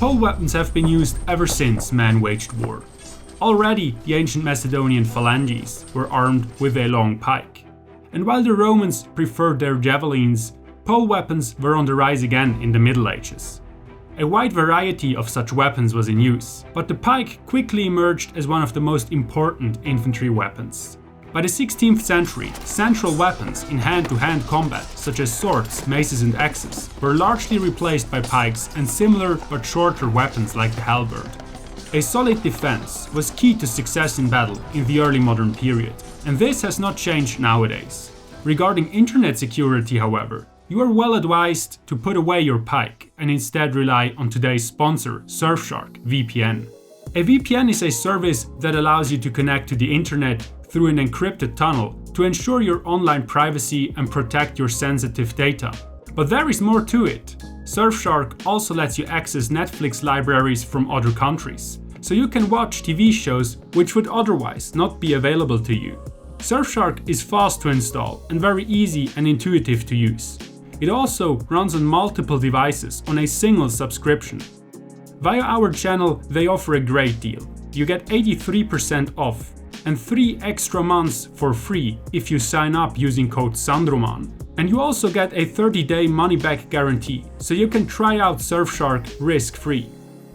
pole weapons have been used ever since man waged war. Already, the ancient Macedonian Phalanges were armed with a long pike. And while the Romans preferred their javelins, pole weapons were on the rise again in the Middle Ages. A wide variety of such weapons was in use, but the pike quickly emerged as one of the most important infantry weapons. By the 16th century, central weapons in hand-to-hand combat, such as swords, maces and axes, were largely replaced by pikes and similar but shorter weapons like the halberd. A solid defense was key to success in battle in the early modern period, and this has not changed nowadays. Regarding internet security, however, you are well advised to put away your pike and instead rely on today's sponsor, Surfshark VPN. A VPN is a service that allows you to connect to the internet through an encrypted tunnel to ensure your online privacy and protect your sensitive data. But there is more to it. Surfshark also lets you access Netflix libraries from other countries, so you can watch TV shows which would otherwise not be available to you. Surfshark is fast to install and very easy and intuitive to use. It also runs on multiple devices on a single subscription. Via our channel, they offer a great deal. You get 83% off and 3 extra months for free if you sign up using code SandRhoman. And you also get a 30-day money-back guarantee, so you can try out Surfshark risk-free.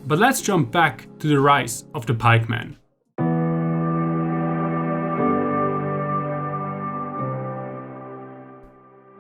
But let's jump back to the rise of the pikeman.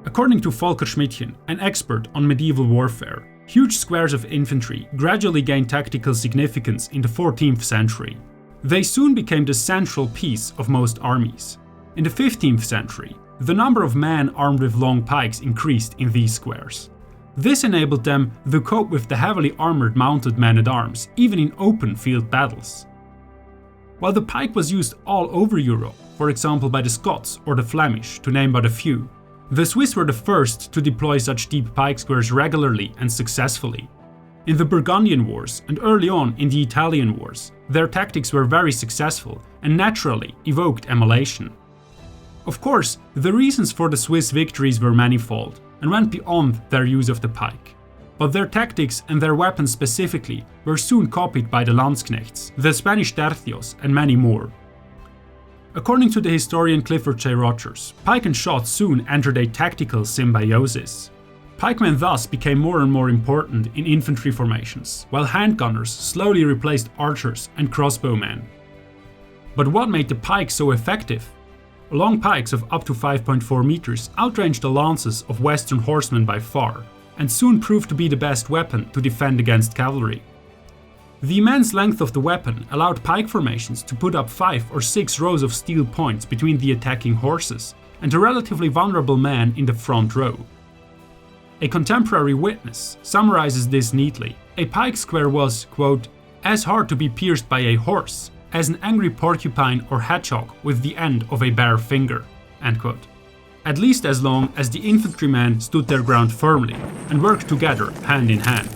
According to VOLKER SCHMIDTCHEN, an expert on medieval warfare, huge squares of infantry gradually gained tactical significance in the 14th century. They soon became the central piece of most armies. In the 15th century, the number of men armed with long pikes increased in these squares. This enabled them to cope with the heavily armored mounted men-at-arms, even in open field battles. While the pike was used all over Europe, for example by the Scots or the Flemish, to name but a few, the Swiss were the first to deploy such deep pike squares regularly and successfully. In the Burgundian Wars and early on in the Italian Wars, their tactics were very successful and naturally evoked emulation. Of course, the reasons for the Swiss victories were manifold and went beyond their use of the pike. But their tactics and their weapons specifically were soon copied by the Landsknechts, the Spanish Tercios and many more. According to the historian Clifford J. Rogers, pike and shot soon entered a tactical symbiosis. Pikemen thus became more and more important in infantry formations, while handgunners slowly replaced archers and crossbowmen. But what made the pike so effective? Long pikes of up to 5.4 meters outranged the lances of Western horsemen by far, and soon proved to be the best weapon to defend against cavalry. The immense length of the weapon allowed pike formations to put up 5 or 6 rows of steel points between the attacking horses and the relatively vulnerable man in the front row. A contemporary witness summarizes this neatly. A pike square was, quote, as hard to be pierced by a horse as an angry porcupine or hedgehog with the end of a bare finger, end quote. At least as long as the infantrymen stood their ground firmly and worked together hand in hand.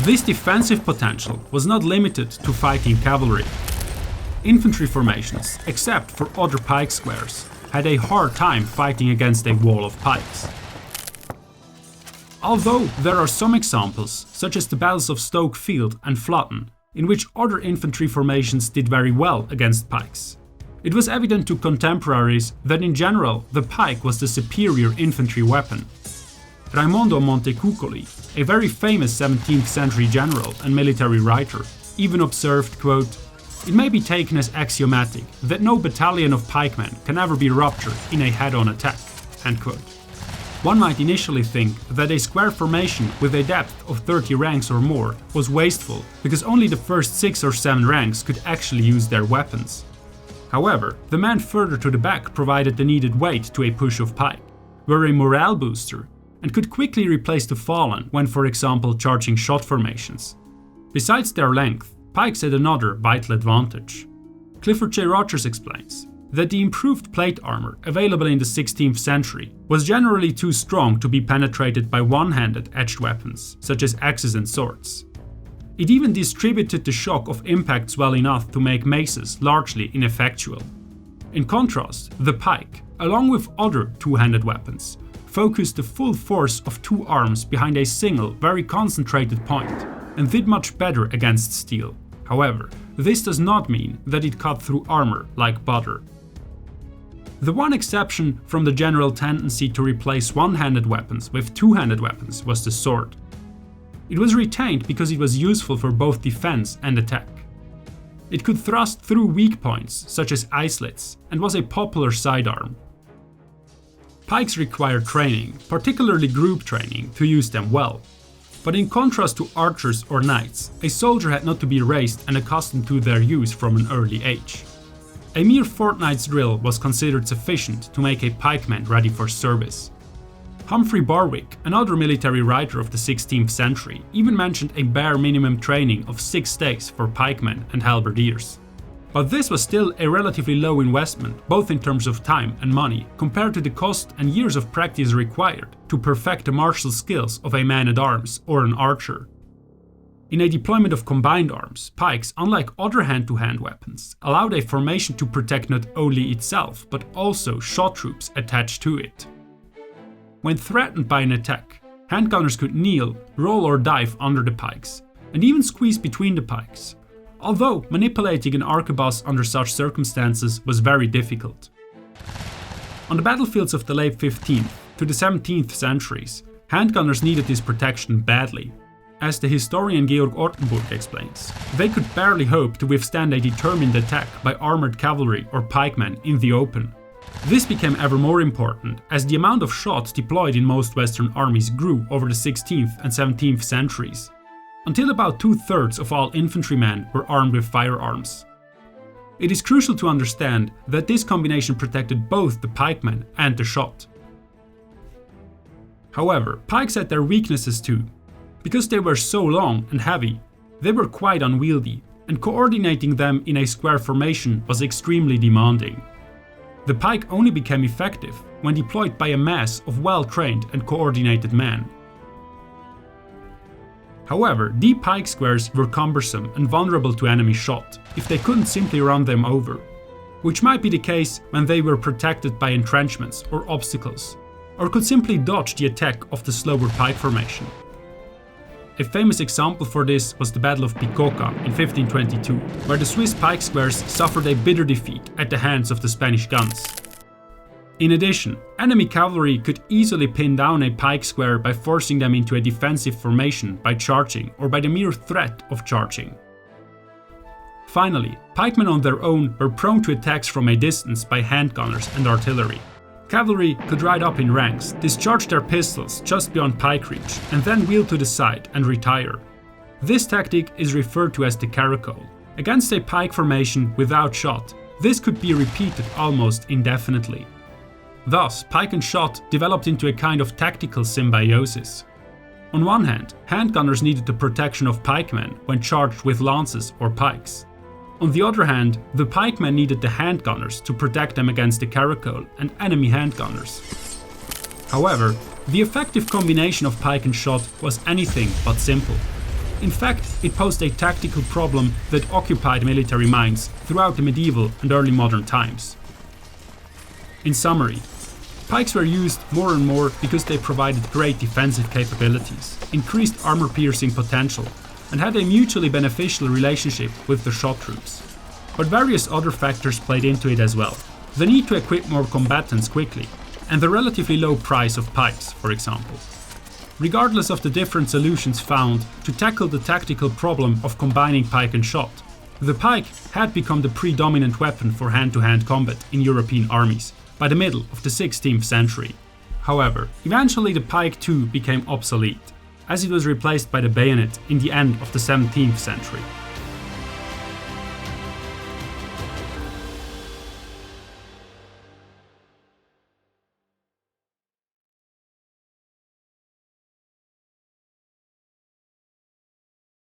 This defensive potential was not limited to fighting cavalry. Infantry formations, except for other pike squares, had a hard time fighting against a wall of pikes. Although there are some examples, such as the battles of Stoke Field and Flodden, in which other infantry formations did very well against pikes. It was evident to contemporaries that in general the pike was the superior infantry weapon. Raimondo Montecuccoli, a very famous 17th century general and military writer, even observed, quote, "It may be taken as axiomatic that no battalion of pikemen can ever be ruptured in a head-on attack," end quote. One might initially think that a square formation with a depth of 30 ranks or more was wasteful because only the first 6 or 7 ranks could actually use their weapons. However, the men further to the back provided the needed weight to a push of pike, were a morale booster, and could quickly replace the fallen when, for example, charging shot formations. Besides their length, pikes had another vital advantage. Clifford J. Rogers explains that the improved plate armor available in the 16th century was generally too strong to be penetrated by one-handed edged weapons, such as axes and swords. It even distributed the shock of impacts well enough to make maces largely ineffectual. In contrast, the pike, along with other two-handed weapons, focused the full force of 2 arms behind a single, very concentrated point, and did much better against steel. However, this does not mean that it cut through armor like butter. The one exception from the general tendency to replace one-handed weapons with two-handed weapons was the sword. It was retained because it was useful for both defense and attack. It could thrust through weak points, such as islets, and was a popular sidearm. Pikes require training, particularly group training, to use them well. But in contrast to archers or knights, a soldier had not to be raised and accustomed to their use from an early age. A mere fortnight's drill was considered sufficient to make a pikeman ready for service. Humphrey Barwick, another military writer of the 16th century, even mentioned a bare minimum training of 6 days for pikemen and halberdiers. But this was still a relatively low investment, both in terms of time and money, compared to the cost and years of practice required to perfect the martial skills of a man-at-arms or an archer. In a deployment of combined arms, pikes, unlike other hand-to-hand weapons, allowed a formation to protect not only itself, but also shot troops attached to it. When threatened by an attack, handgunners could kneel, roll or dive under the pikes, and even squeeze between the pikes, although manipulating an arquebus under such circumstances was very difficult. On the battlefields of the late 15th to the 17th centuries, handgunners needed this protection badly. As the historian Georg ORTENBURG explains, they could barely hope to withstand a determined attack by armored cavalry or pikemen in the open. This became ever more important as the amount of shots deployed in most Western armies grew over the 16th and 17th centuries, until about 2/3 of all infantrymen were armed with firearms. It is crucial to understand that this combination protected both the pikeman and the shot. However, pikes had their weaknesses too. Because they were so long and heavy, they were quite unwieldy, and coordinating them in a square formation was extremely demanding. The pike only became effective when deployed by a mass of well-trained and coordinated men. However, deep pike squares were cumbersome and vulnerable to enemy shot if they couldn't simply run them over, which might be the case when they were protected by entrenchments or obstacles, or could simply dodge the attack of the slower pike formation. A famous example for this was the Battle of Bicocca in 1522, where the Swiss pike squares suffered a bitter defeat at the hands of the Spanish guns. In addition, enemy cavalry could easily pin down a pike square by forcing them into a defensive formation by charging or by the mere threat of charging. Finally, pikemen on their own were prone to attacks from a distance by handgunners and artillery. Cavalry could ride up in ranks, discharge their pistols just beyond pike reach, and then wheel to the side and retire. This tactic is referred to as the caracole. Against a pike formation without shot, this could be repeated almost indefinitely. Thus, pike and shot developed into a kind of tactical symbiosis. On one hand, handgunners needed the protection of pikemen when charged with lances or pikes. On the other hand, the pikemen needed the handgunners to protect them against the caracole and enemy handgunners. However, the effective combination of pike and shot was anything but simple. In fact, it posed a tactical problem that occupied military minds throughout the medieval and early modern times. In summary, pikes were used more and more because they provided great defensive capabilities, increased armor-piercing potential, and had a mutually beneficial relationship with the shot troops. But various other factors played into it as well. The need to equip more combatants quickly, and the relatively low price of pikes, for example. Regardless of the different solutions found to tackle the tactical problem of combining pike and shot, the pike had become the predominant weapon for hand-to-hand combat in European armies by the middle of the 16th century. However, eventually the pike too became obsolete, as it was replaced by the bayonet in the end of the 17th century.